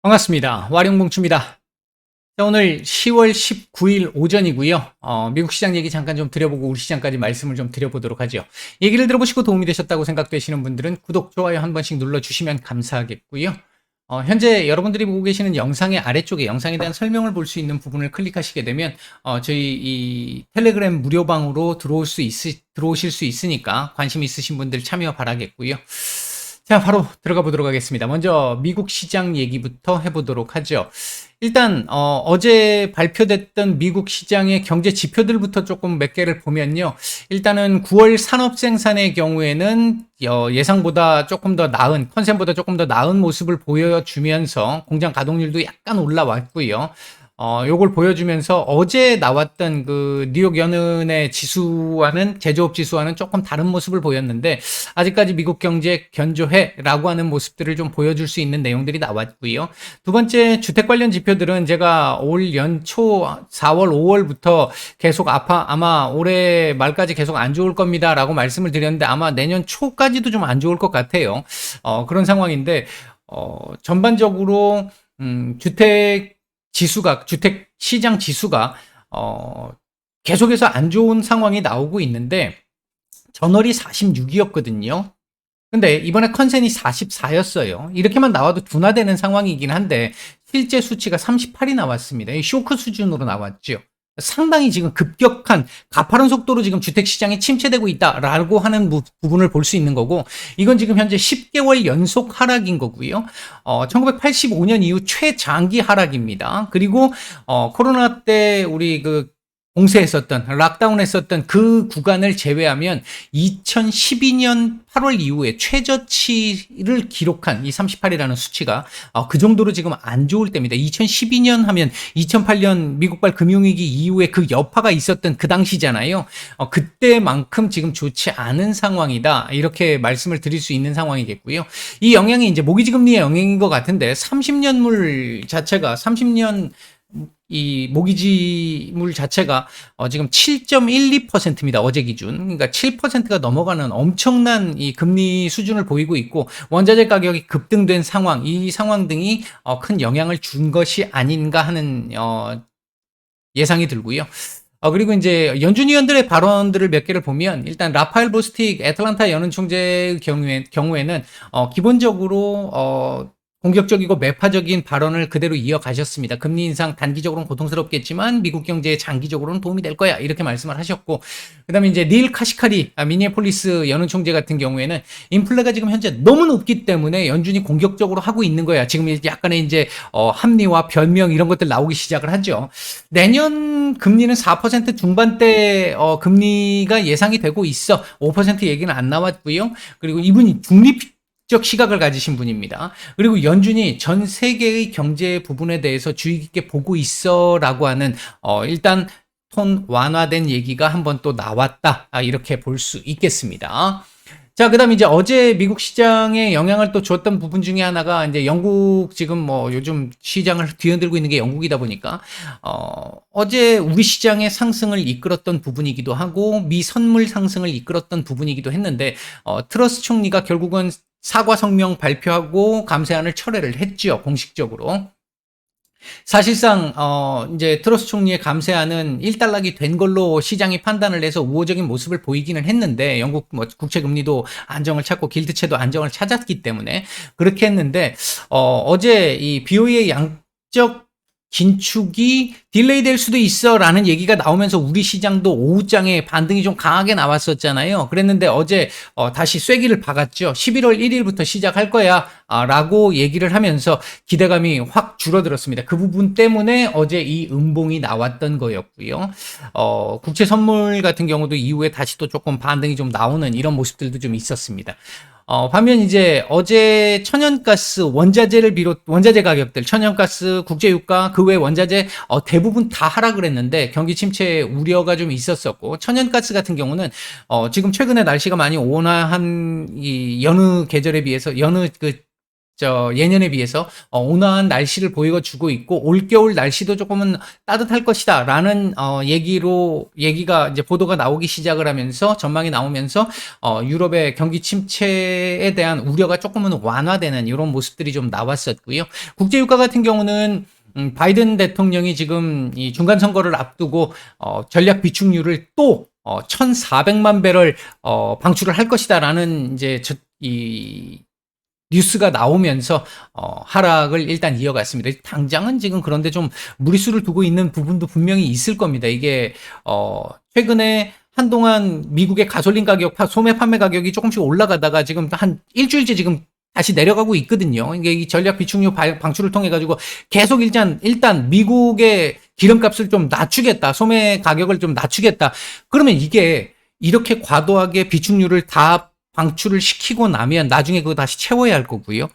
반갑습니다. 와룡봉추입니다. 자, 오늘 10월 19일 오전이고요. 미국 시장 얘기 잠깐 좀 드려보고 우리 시장까지 말씀을 좀 드려보도록 하죠. 얘기를 들어보시고 도움이 되셨다고 생각되시는 분들은 구독, 좋아요 한 번씩 눌러주시면 감사하겠고요. 현재 여러분들이 보고 계시는 영상의 아래쪽에 영상에 대한 설명을 볼 수 있는 부분을 클릭하시게 되면 저희 이 텔레그램 무료방으로 들어오실 수 있으니까 관심 있으신 분들 참여 바라겠고요. 자, 바로 들어가 보도록 하겠습니다. 먼저 미국 시장 얘기부터 해보도록 하죠. 일단 어제 발표됐던 미국 시장의 경제 지표들부터 조금 몇 개를 보면요. 일단은 9월 산업 생산의 경우에는 예상보다 조금 더 나은, 컨센보다 조금 더 나은 모습을 보여주면서 공장 가동률도 약간 올라왔고요. 요걸 보여주면서 어제 나왔던 그 뉴욕 연은의 지수와는, 제조업 지수와는 조금 다른 모습을 보였는데, 아직까지 미국 경제 견조해라고 하는 모습들을 좀 보여줄 수 있는 내용들이 나왔고요. 두 번째, 주택 관련 지표들은 제가 올 연초 4월, 5월부터 계속 아마 올해 말까지 계속 안 좋을 겁니다 라고 말씀을 드렸는데, 아마 내년 초까지도 좀 안 좋을 것 같아요. 그런 상황인데, 전반적으로, 주택 시장 지수가, 계속해서 안 좋은 상황이 나오고 있는데, 전월이 46이었거든요. 근데 이번에 컨센이 44였어요. 이렇게만 나와도 둔화되는 상황이긴 한데, 실제 수치가 38이 나왔습니다. 쇼크 수준으로 나왔죠. 상당히 지금 급격한 가파른 속도로 지금 주택시장이 침체되고 있다라고 하는 부분을 볼 수 있는 거고, 이건 지금 현재 10개월 연속 하락인 거고요. 1985년 이후 최장기 하락입니다. 그리고 코로나 때 우리 그 봉쇄했었던, 락다운했었던 그 구간을 제외하면 2012년 8월 이후에 최저치를 기록한 이 38이라는 수치가 그 정도로 지금 안 좋을 때입니다. 2012년 하면 2008년 미국발 금융위기 이후에 그 여파가 있었던 그 당시잖아요. 그때만큼 지금 좋지 않은 상황이다, 이렇게 말씀을 드릴 수 있는 상황이겠고요. 이 영향이 이제 모기지금리의 영향인 것 같은데, 30년물 자체가 이 모기지물 자체가 지금 7.12%입니다. 어제 기준. 그러니까 7%가 넘어가는 엄청난 이 금리 수준을 보이고 있고, 원자재 가격이 급등된 상황, 이 상황 등이 큰 영향을 준 것이 아닌가 하는 예상이 들고요. 그리고 이제 연준 위원들의 발언들을 몇 개를 보면, 일단 라파엘 보스틱 애틀란타 연은 총재의 경우에는 기본적으로 공격적이고 매파적인 발언을 그대로 이어가셨습니다. 금리 인상 단기적으로는 고통스럽겠지만 미국 경제에 장기적으로는 도움이 될 거야, 이렇게 말씀을 하셨고, 그다음에 이제 닐 카시카리 미니애폴리스 연은 총재 같은 경우에는 인플레가 지금 현재 너무 높기 때문에 연준이 공격적으로 하고 있는 거야. 지금 약간의 이제 합리화, 변명 이런 것들 나오기 시작을 하죠. 내년 금리는 4% 중반대 금리가 예상이 되고 있어. 5% 얘기는 안 나왔고요. 그리고 이분이 중립적 시각을 가지신 분입니다. 그리고 연준이 전 세계의 경제 부분에 대해서 주의 깊게 보고 있어라고 하는 일단 톤 완화된 얘기가 한번 또 나왔다, 이렇게 볼 수 있겠습니다. 자, 그다음 이제 어제 미국 시장에 영향을 또 줬던 부분 중에 하나가, 이제 영국, 지금 뭐 요즘 시장을 뒤흔들고 있는 게 영국이다 보니까 어제 우리 시장의 상승을 이끌었던 부분이기도 하고, 미 선물 상승을 이끌었던 부분이기도 했는데, 트러스 총리가 결국은 사과 성명 발표하고 감세안을 철회를 했죠, 공식적으로. 사실상 이제 트러스 총리의 감세안은 일단락이 된 걸로 시장이 판단을 해서 우호적인 모습을 보이기는 했는데, 영국 뭐 국채 금리도 안정을 찾고 길드채도 안정을 찾았기 때문에 그렇게 했는데, 어제 이 BOE의 양적 긴축이 딜레이 될 수도 있어 라는 얘기가 나오면서 우리 시장도 오후장에 반등이 좀 강하게 나왔었잖아요. 그랬는데 어제 다시 쐐기를 박았죠. 11월 1일부터 시작할 거야 라고 얘기를 하면서 기대감이 확 줄어들었습니다. 그 부분 때문에 어제 이 음봉이 나왔던 거였고요. 국채 선물 같은 경우도 이후에 다시 또 조금 반등이 좀 나오는 이런 모습들도 좀 있었습니다. 반면 이제 어제 천연가스, 원자재 가격들, 천연가스, 국제유가, 그 외 원자재 대부분 다 하락을 했는데, 경기 침체 우려가 좀 있었었고, 천연가스 같은 경우는 지금 최근에 날씨가 많이 온화한 이 여느 계절에 비해서, 여느 그 예년에 비해서 온화한 날씨를 보여주고 있고 올겨울 날씨도 조금은 따뜻할 것이다라는 얘기가 이제 보도가 나오기 시작을 하면서 전망이 나오면서 유럽의 경기 침체에 대한 우려가 조금은 완화되는 이런 모습들이 좀 나왔었고요. 국제유가 같은 경우는 바이든 대통령이 지금 이 중간 선거를 앞두고 전략 비축률을 또 1,400만 배럴 방출을 할 것이다라는 이제 이 뉴스가 나오면서 하락을 일단 이어갔습니다. 당장은 지금 그런데 좀 무리수를 두고 있는 부분도 분명히 있을 겁니다. 이게 최근에 한동안 미국의 가솔린 가격, 소매 판매 가격이 조금씩 올라가다가 지금 한 일주일째 지금 다시 내려가고 있거든요. 이게 이 전략 비축료 방출을 통해 가지고 계속 일단 미국의 기름값을 좀 낮추겠다, 소매 가격을 좀 낮추겠다. 그러면 이게 이렇게 과도하게 비축료를 다 방출을 시키고 나면 나중에 그거 다시 채워야 할 거고요.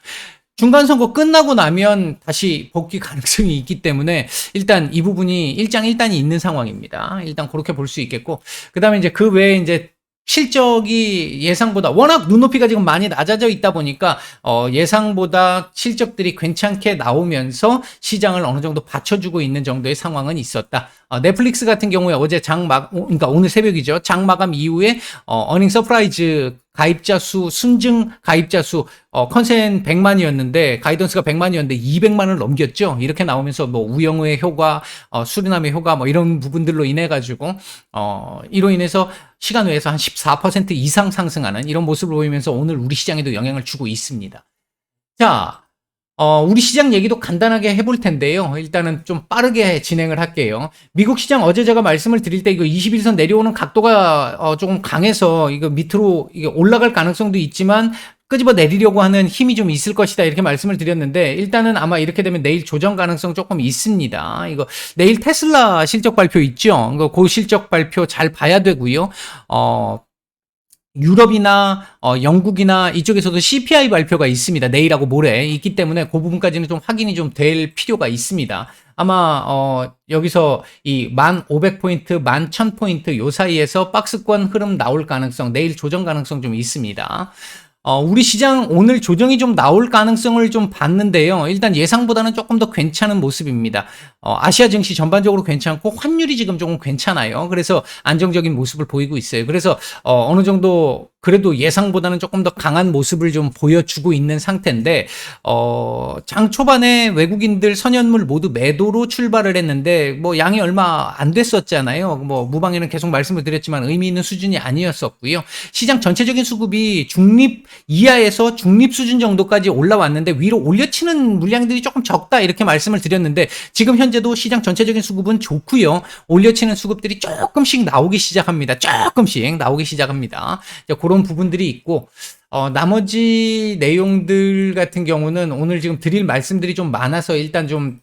중간 선거 끝나고 나면 다시 복귀 가능성이 있기 때문에 일단 이 부분이 일장일단이 있는 상황입니다. 일단 그렇게 볼 수 있겠고, 그다음에 이제 그 외에 이제 실적이 예상보다 워낙 눈높이가 지금 많이 낮아져 있다 보니까 예상보다 실적들이 괜찮게 나오면서 시장을 어느 정도 받쳐주고 있는 정도의 상황은 있었다. 넷플릭스 같은 경우에 어제 그러니까 오늘 새벽이죠. 장 마감 이후에 어닝 서프라이즈 가입자 수, 순증 가입자 수, 컨센 100만이었는데, 가이던스가 100만이었는데 200만을 넘겼죠. 이렇게 나오면서 뭐 우영우의 효과, 수리남의 효과, 뭐 이런 부분들로 인해가지고, 이로 인해서 시간 외에서 한 14% 이상 상승하는 이런 모습을 보이면서 오늘 우리 시장에도 영향을 주고 있습니다. 자, 우리 시장 얘기도 간단하게 해볼 텐데요. 일단은 좀 빠르게 진행을 할게요. 미국 시장 어제 제가 말씀을 드릴 때 이거 21선 내려오는 각도가 조금 강해서 이거 밑으로 이게 올라갈 가능성도 있지만 끄집어 내리려고 하는 힘이 좀 있을 것이다 이렇게 말씀을 드렸는데, 일단은 아마 이렇게 되면 내일 조정 가능성 조금 있습니다. 이거 내일 테슬라 실적 발표 있죠. 이거 그 실적 발표 잘 봐야 되고요. 유럽이나 영국이나 이쪽에서도 CPI 발표가 있습니다. 내일하고 모레 있기 때문에 그 부분까지는 좀 확인이 좀 될 필요가 있습니다. 아마 여기서 이 1,500포인트, 11,000포인트 요 사이에서 박스권 흐름 나올 가능성, 내일 조정 가능성 좀 있습니다. 우리 시장 오늘 조정이 좀 나올 가능성을 좀 봤는데요. 일단 예상보다는 조금 더 괜찮은 모습입니다. 아시아 증시 전반적으로 괜찮고 환율이 지금 조금 괜찮아요. 그래서 안정적인 모습을 보이고 있어요. 그래서 어느 정도 그래도 예상보다는 조금 더 강한 모습을 좀 보여주고 있는 상태인데, 장 초반에 외국인들 선현물 모두 매도로 출발을 했는데, 뭐 양이 얼마 안 됐었잖아요. 뭐 무방에는 계속 말씀을 드렸지만 의미 있는 수준이 아니었었고요. 시장 전체적인 수급이 중립 이하에서 중립 수준 정도까지 올라왔는데 위로 올려치는 물량들이 조금 적다 이렇게 말씀을 드렸는데, 지금 현재도 시장 전체적인 수급은 좋고요. 올려치는 수급들이 조금씩 나오기 시작합니다. 조금씩 나오기 시작합니다. 그런 부분들이 있고, 나머지 내용들 같은 경우는 오늘 지금 드릴 말씀들이 좀 많아서 일단 좀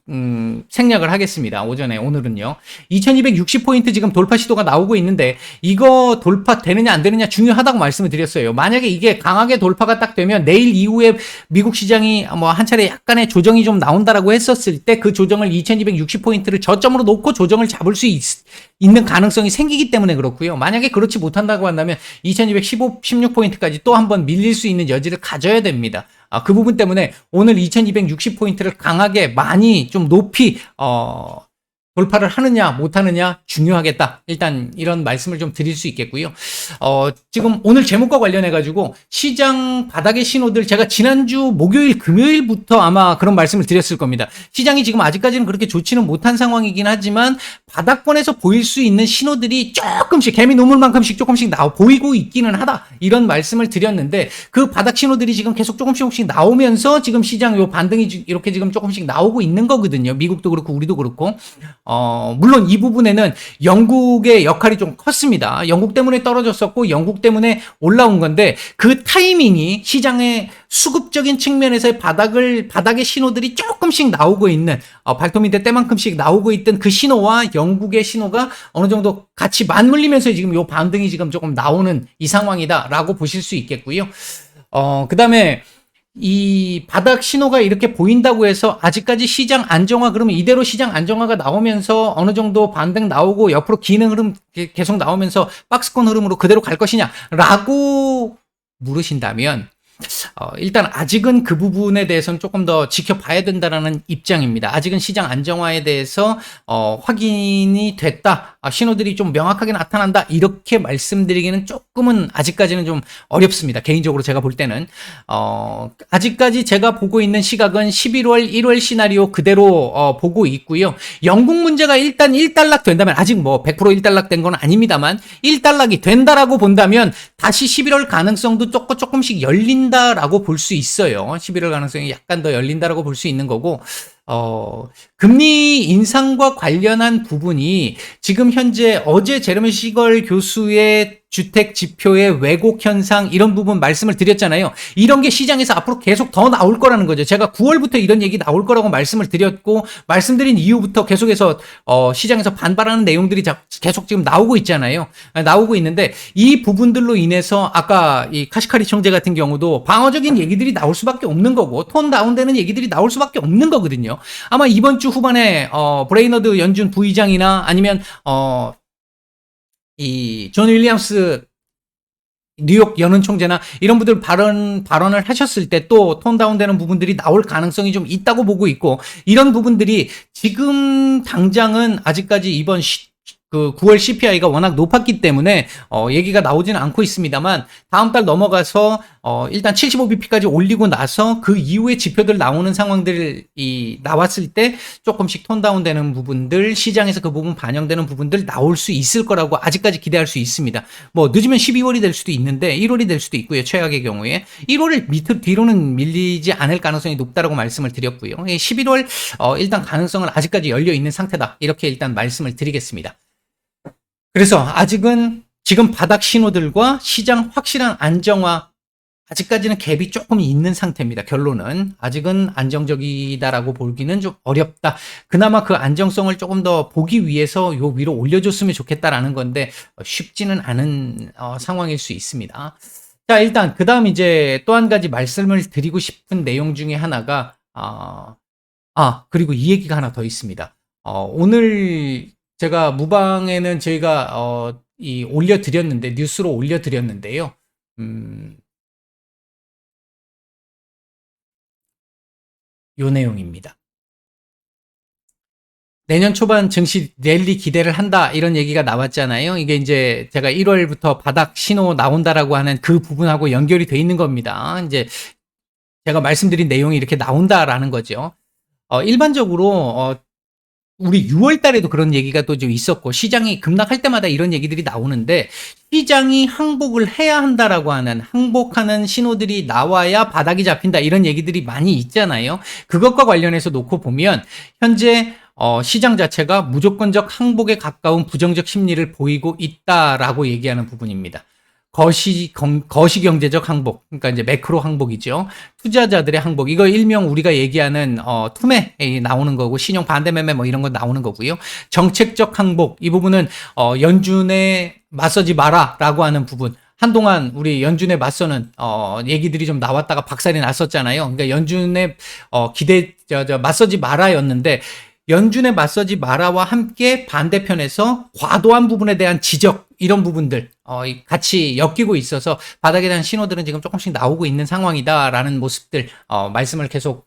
생략을 하겠습니다. 오늘은요. 2260포인트 지금 돌파 시도가 나오고 있는데, 이거 돌파 되느냐 안 되느냐 중요하다고 말씀을 드렸어요. 만약에 이게 강하게 돌파가 딱 되면 내일 이후에 미국 시장이 뭐 한 차례 약간의 조정이 좀 나온다라고 했었을 때 그 조정을 2260포인트를 저점으로 놓고 조정을 잡을 수 있는 가능성이 생기기 때문에 그렇고요. 만약에 그렇지 못한다고 한다면 2216포인트까지 또 한번 밀릴 수 있는 여지를 가져야 됩니다. 그 부분 때문에 오늘 2260포인트를 강하게 많이 좀 높이 돌파를 하느냐 못하느냐 중요하겠다. 일단 이런 말씀을 좀 드릴 수 있겠고요. 지금 오늘 제목과 관련해 가지고 시장 바닥의 신호들, 제가 지난주 목요일 금요일부터 아마 그런 말씀을 드렸을 겁니다. 시장이 지금 아직까지는 그렇게 좋지는 못한 상황이긴 하지만 바닥권에서 보일 수 있는 신호들이 조금씩 개미 노물만큼씩 조금씩 보이고 있기는 하다, 이런 말씀을 드렸는데, 그 바닥 신호들이 지금 계속 조금씩 나오면서 지금 시장 요 반등이 이렇게 지금 조금씩 나오고 있는 거거든요. 미국도 그렇고 우리도 그렇고. 물론 이 부분에는 영국의 역할이 좀 컸습니다. 영국 때문에 떨어졌었고 영국 때문에 올라온 건데, 그 타이밍이 시장의 수급적인 측면에서의 바닥의 신호들이 조금씩 나오고 있는, 발톱 밑에 때만큼씩 나오고 있던 그 신호와 영국의 신호가 어느 정도 같이 맞물리면서 지금 요 반등이 지금 조금 나오는 이 상황이다라고 보실 수 있겠고요. 그 다음에 이 바닥 신호가 이렇게 보인다고 해서 아직까지 시장 안정화, 그러면 이대로 시장 안정화가 나오면서 어느 정도 반등 나오고 옆으로 기능 흐름 계속 나오면서 박스권 흐름으로 그대로 갈 것이냐라고 물으신다면, 일단 아직은 그 부분에 대해서는 조금 더 지켜봐야 된다라는 입장입니다. 아직은 시장 안정화에 대해서 확인이 됐다. 신호들이 좀 명확하게 나타난다. 이렇게 말씀드리기는 조금은 아직까지는 좀 어렵습니다. 개인적으로 제가 볼 때는 아직까지 제가 보고 있는 시각은 11월, 1월 시나리오 그대로 보고 있고요. 영국 문제가 일단 1단락 된다면, 아직 뭐 100% 1단락 된 건 아닙니다만 1단락이 된다라고 본다면 다시 11월 가능성도 조금씩 열린다라고 볼 수 있어요. 11월 가능성이 약간 더 열린다라고 볼 수 있는 거고, 금리 인상과 관련한 부분이 지금 현재 어제 제레미 시걸 교수의 주택 지표의 왜곡 현상 이런 부분 말씀을 드렸잖아요. 이런 게 시장에서 앞으로 계속 더 나올 거라는 거죠. 제가 9월부터 이런 얘기 나올 거라고 말씀을 드렸고, 말씀드린 이후부터 계속해서 시장에서 반발하는 내용들이 계속 지금 나오고 있잖아요. 나오고 있는데 이 부분들로 인해서 아까 이 카시카리 총재 같은 경우도 방어적인 얘기들이 나올 수밖에 없는 거고, 톤 다운되는 얘기들이 나올 수밖에 없는 거거든요. 아마 이번 주 후반에 브레이너드 연준 부의장이나 아니면 이 존 윌리엄스 뉴욕 연은 총재나 이런 분들 발언을 하셨을 때 또 톤 다운되는 부분들이 나올 가능성이 좀 있다고 보고 있고, 이런 부분들이 지금 당장은 아직까지 이번 그 9월 CPI가 워낙 높았기 때문에 얘기가 나오지는 않고 있습니다만, 다음 달 넘어가서 일단 75bp까지 올리고 나서 그 이후에 지표들 나오는 상황들이 나왔을 때 조금씩 톤 다운되는 부분들, 시장에서 그 부분 반영되는 부분들 나올 수 있을 거라고 아직까지 기대할 수 있습니다. 뭐 늦으면 12월이 될 수도 있는데 1월이 될 수도 있고요. 최악의 경우에 1월을 밑으로 뒤로는 밀리지 않을 가능성이 높다라고 말씀을 드렸고요. 11월 일단 가능성은 아직까지 열려 있는 상태다. 이렇게 일단 말씀을 드리겠습니다. 그래서 아직은 지금 바닥 신호들과 시장 확실한 안정화, 아직까지는 갭이 조금 있는 상태입니다. 결론은 아직은 안정적이다라고 보기는 좀 어렵다. 그나마 그 안정성을 조금 더 보기 위해서 요 위로 올려줬으면 좋겠다라는 건데 쉽지는 않은 상황일 수 있습니다. 자, 일단 그 다음 이제 또 한 가지 말씀을 드리고 싶은 내용 중에 하나가 그리고 이 얘기가 하나 더 있습니다. 오늘 제가 무방에는 저희가 올려드렸는데, 뉴스로 올려드렸는데요. 요 내용입니다. 내년 초반 증시 랠리 기대를 한다, 이런 얘기가 나왔잖아요. 이게 이제 제가 1월부터 바닥 신호 나온다라고 하는 그 부분하고 연결이 돼 있는 겁니다. 이제 제가 말씀드린 내용이 이렇게 나온다라는 거죠. 일반적으로 우리 6월 달에도 그런 얘기가 또 좀 있었고, 시장이 급락할 때마다 이런 얘기들이 나오는데, 시장이 항복을 해야 한다라고 하는, 항복하는 신호들이 나와야 바닥이 잡힌다, 이런 얘기들이 많이 있잖아요. 그것과 관련해서 놓고 보면 현재 시장 자체가 무조건적 항복에 가까운 부정적 심리를 보이고 있다라고 얘기하는 부분입니다. 거시경제적 항복, 그러니까 이제 매크로 항복이죠. 투자자들의 항복, 이거 일명 우리가 얘기하는 투매 나오는 거고, 신용 반대 매매 뭐 이런 거 나오는 거고요. 정책적 항복, 이 부분은 연준에 맞서지 마라라고 하는 부분. 한동안 우리 연준에 맞서는 얘기들이 좀 나왔다가 박살이 났었잖아요. 그러니까 연준에 맞서지 마라였는데, 연준에 맞서지 마라와 함께 반대편에서 과도한 부분에 대한 지적, 이런 부분들 같이 엮이고 있어서 바닥에 대한 신호들은 지금 조금씩 나오고 있는 상황이다라는 모습들 말씀을 계속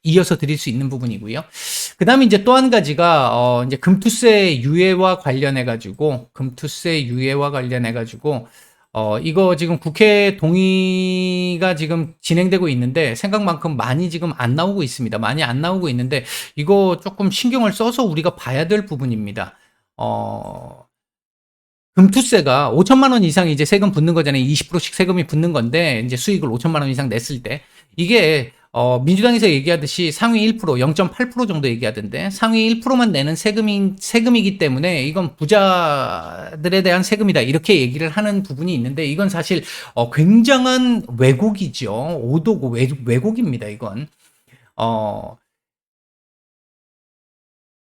이어서 드릴 수 있는 부분이고요. 그 다음에 이제 또 한 가지가 이제 금투세 유예와 관련해 가지고, 이거 지금 국회 동의가 지금 진행되고 있는데 생각만큼 많이 지금 안 나오고 있습니다. 많이 안 나오고 있는데 이거 조금 신경을 써서 우리가 봐야 될 부분입니다. 금투세가 5천만 원 이상 이제 세금 붙는 거잖아요. 20%씩 세금이 붙는 건데, 이제 수익을 5천만 원 이상 냈을 때 이게 민주당에서 얘기하듯이 상위 1%, 0.8% 정도 얘기하던데, 상위 1%만 내는 세금이기 때문에 이건 부자들에 대한 세금이다, 이렇게 얘기를 하는 부분이 있는데, 이건 사실 굉장한 왜곡이죠. 오도고 왜곡입니다. 이건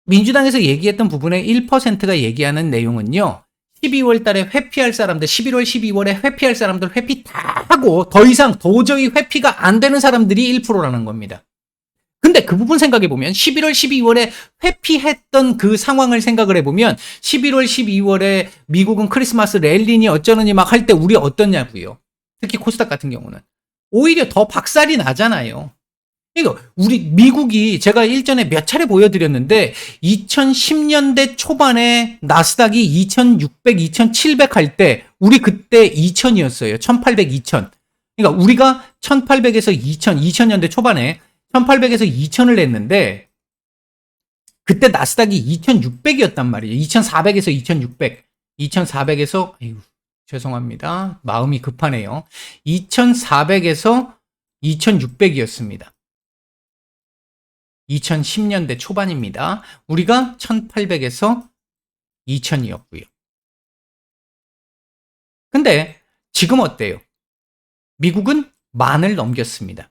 민주당에서 얘기했던 부분의 1%가 얘기하는 내용은요, 12월 달에 회피할 사람들, 11월, 12월에 회피할 사람들 회피 다 하고 더 이상 도저히 회피가 안 되는 사람들이 1%라는 겁니다. 근데 그 부분 생각해 보면 11월, 12월에 회피했던 그 상황을 생각을 해보면 11월, 12월에 미국은 크리스마스 랠리니 어쩌느니 막 할 때 우리 어떻냐고요. 특히 코스닥 같은 경우는. 오히려 더 박살이 나잖아요. 이거 우리 미국이 제가 일전에 몇 차례 보여드렸는데 2010년대 초반에 나스닥이 2600, 2700 할 때 우리 그때 2000이었어요. 1800, 2000. 그러니까 우리가 1800에서 2000년대 초반에 1800에서 2000을 냈는데 그때 나스닥이 2600이었단 말이에요. 2400에서 2600. 2400에서 죄송합니다. 마음이 급하네요. 2400에서 2600이었습니다. 2010년대 초반입니다. 우리가 1800에서 2000이었고요. 근데 지금 어때요? 미국은 만을 넘겼습니다.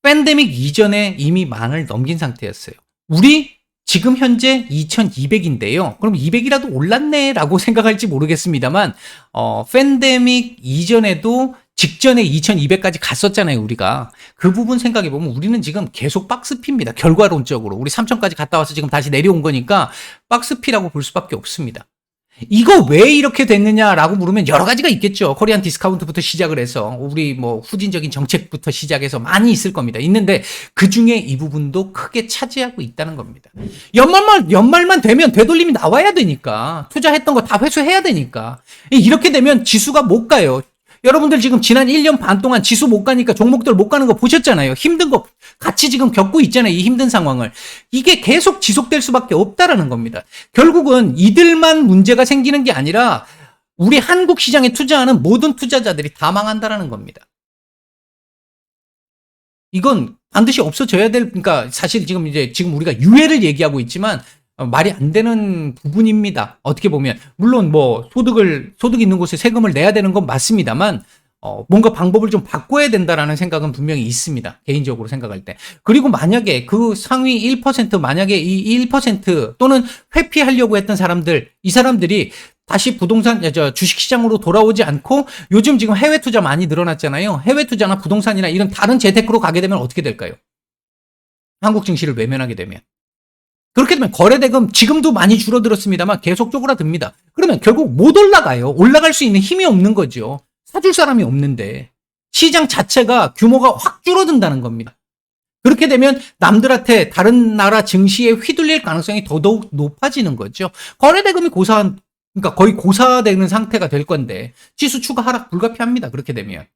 팬데믹 이전에 이미 만을 넘긴 상태였어요. 우리 지금 현재 2200인데요. 그럼 200이라도 올랐네 라고 생각할지 모르겠습니다만 팬데믹 이전에도 직전에 2200까지 갔었잖아요. 우리가 그 부분 생각해보면 우리는 지금 계속 박스피입니다. 결과론적으로 우리 3000까지 갔다 와서 지금 다시 내려온 거니까 박스피라고 볼 수밖에 없습니다. 이거 왜 이렇게 됐느냐라고 물으면 여러 가지가 있겠죠. 코리안 디스카운트부터 시작을 해서 우리 뭐 후진적인 정책부터 시작해서 많이 있을 겁니다. 있는데 그 중에 이 부분도 크게 차지하고 있다는 겁니다. 연말만 되면 되돌림이 나와야 되니까 투자했던 거 다 회수해야 되니까 이렇게 되면 지수가 못 가요. 여러분들 지금 지난 1년 반 동안 지수 못 가니까 종목들 못 가는 거 보셨잖아요. 힘든 거 같이 지금 겪고 있잖아요. 이 힘든 상황을. 이게 계속 지속될 수밖에 없다라는 겁니다. 결국은 이들만 문제가 생기는 게 아니라 우리 한국 시장에 투자하는 모든 투자자들이 다 망한다라는 겁니다. 이건 반드시 없어져야 될, 그러니까 사실 지금 우리가 유예를 얘기하고 있지만 말이 안 되는 부분입니다. 어떻게 보면 물론 뭐 소득 있는 곳에 세금을 내야 되는 건 맞습니다만 뭔가 방법을 좀 바꿔야 된다라는 생각은 분명히 있습니다. 개인적으로 생각할 때. 그리고 만약에 그 상위 1% 만약에 이 1% 또는 회피하려고 했던 사람들 이 사람들이 다시 주식시장으로 돌아오지 않고 요즘 지금 해외 투자 많이 늘어났잖아요. 해외 투자나 부동산이나 이런 다른 재테크로 가게 되면 어떻게 될까요? 한국 증시를 외면하게 되면. 그렇게 되면 거래대금 지금도 많이 줄어들었습니다만 계속 쪼그라듭니다. 그러면 결국 못 올라가요. 올라갈 수 있는 힘이 없는 거죠. 사줄 사람이 없는데 시장 자체가 규모가 확 줄어든다는 겁니다. 그렇게 되면 남들한테 다른 나라 증시에 휘둘릴 가능성이 더더욱 높아지는 거죠. 거래대금이 그러니까 거의 고사되는 상태가 될 건데 지수 추가 하락 불가피합니다. 그렇게 되면.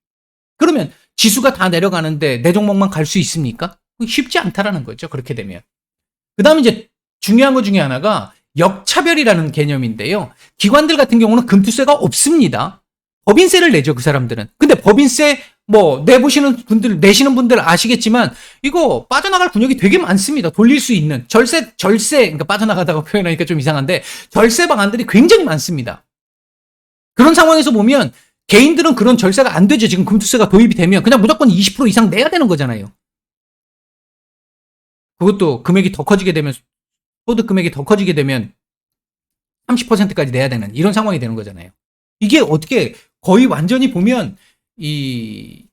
그러면 지수가 다 내려가는데 내 종목만 갈 수 있습니까? 쉽지 않다라는 거죠. 그렇게 되면. 그 다음에 이제 중요한 것 중에 하나가 역차별이라는 개념인데요. 기관들 같은 경우는 금투세가 없습니다. 법인세를 내죠, 그 사람들은. 근데 법인세 내시는 분들 아시겠지만 이거 빠져나갈 군역이 되게 많습니다. 돌릴 수 있는 절세 그러니까 빠져나가다가 표현하니까 좀 이상한데 절세 방안들이 굉장히 많습니다. 그런 상황에서 보면 개인들은 그런 절세가 안 되죠. 지금 금투세가 도입이 되면 그냥 무조건 20% 이상 내야 되는 거잖아요. 그것도 금액이 더 커지게 되면 소득 금액이 더 커지게 되면 30%까지 내야 되는 이런 상황이 되는 거잖아요. 이게 어떻게 거의 완전히 보면 이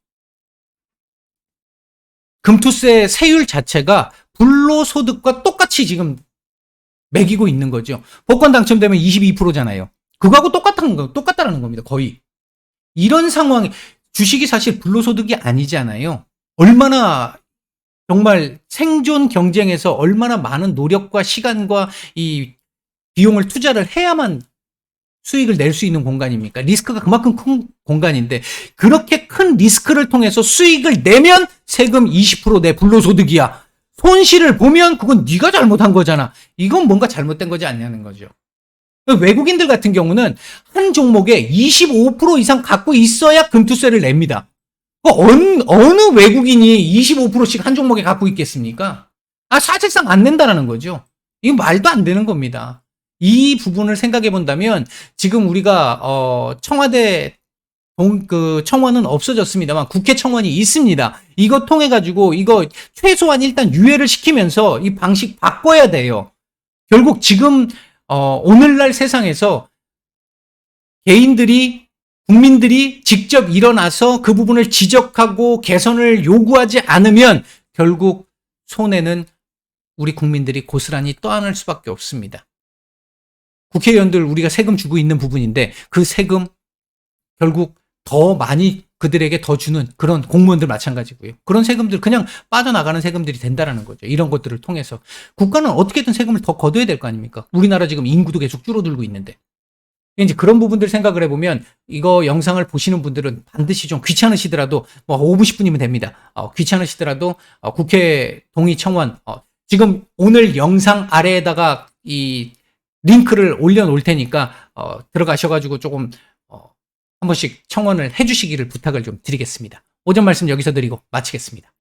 금투세 세율 자체가 불로소득과 똑같이 지금 매기고 있는 거죠. 복권 당첨되면 22%잖아요. 그거하고 똑같다라는 겁니다. 거의. 이런 상황이 주식이 사실 불로소득이 아니잖아요. 얼마나 정말 생존 경쟁에서 얼마나 많은 노력과 시간과 이 비용을 투자를 해야만 수익을 낼 수 있는 공간입니까? 리스크가 그만큼 큰 공간인데 그렇게 큰 리스크를 통해서 수익을 내면 세금 20%내 불로소득이야. 손실을 보면 그건 네가 잘못한 거잖아. 이건 뭔가 잘못된 거지 않냐는 거죠. 외국인들 같은 경우는 한 종목에 25% 이상 갖고 있어야 금투세를 냅니다. 어느 외국인이 25%씩 한 종목에 갖고 있겠습니까? 사실상 안 낸다라는 거죠. 이거 말도 안 되는 겁니다. 이 부분을 생각해 본다면 지금 우리가 청와대 청원은 없어졌습니다만 국회 청원이 있습니다. 이거 통해 가지고 이거 최소한 일단 유예를 시키면서 이 방식 바꿔야 돼요. 결국 지금 오늘날 세상에서 국민들이 직접 일어나서 그 부분을 지적하고 개선을 요구하지 않으면 결국 손해는 우리 국민들이 고스란히 떠안을 수밖에 없습니다. 국회의원들 우리가 세금 주고 있는 부분인데 그 세금 결국 더 많이 그들에게 더 주는 그런 공무원들 마찬가지고요. 그런 세금들 그냥 빠져나가는 세금들이 된다라는 거죠. 이런 것들을 통해서 국가는 어떻게든 세금을 더 걷어야 될 거 아닙니까? 우리나라 지금 인구도 계속 줄어들고 있는데. 이제 그런 부분들 생각을 해보면 이거 영상을 보시는 분들은 반드시 좀 귀찮으시더라도 뭐 5분 10분이면 됩니다. 귀찮으시더라도 국회 동의 청원 지금 오늘 영상 아래에다가 이 링크를 올려놓을 테니까 들어가셔가지고 조금 한 번씩 청원을 해주시기를 부탁을 좀 드리겠습니다. 오전 말씀 여기서 드리고 마치겠습니다.